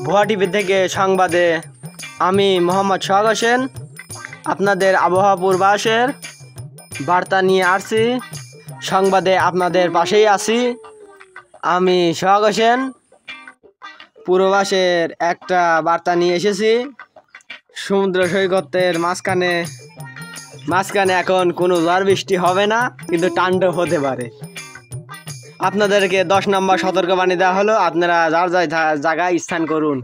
ভুয়া টিভি থেকে সংবাদে আমি মোহাম্মদ সোহাগ হোসেন আপনাদের আবহাওয়া পূর্বাভাসের বার্তা নিয়ে আসছি। সংবাদে আপনাদের পাশেই আছি। আমি সোহাগ হোসেন পূর্বাভাসের একটা বার্তা নিয়ে এসেছি। সমুদ্র সৈকতের মাঝখানে এখন কোনো ঝড় বৃষ্টি হবে না, কিন্তু তাণ্ডব হতে পারে। আপনাদেরকে 10 নম্বর সতর্কবাণী দেওয়া হলো। আপনারা যার যার জায়গায় স্থান করুন।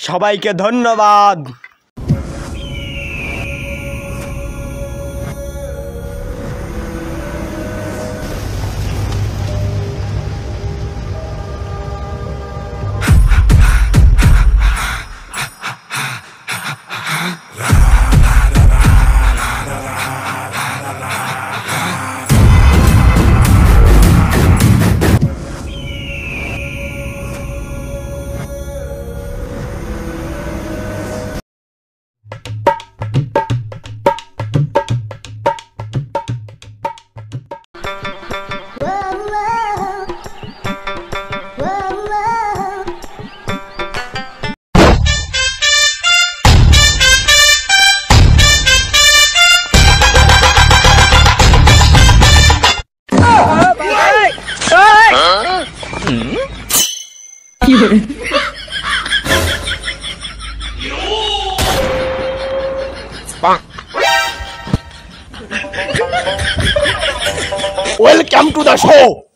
সবাইকে ধন্যবাদ। Welcome to the show.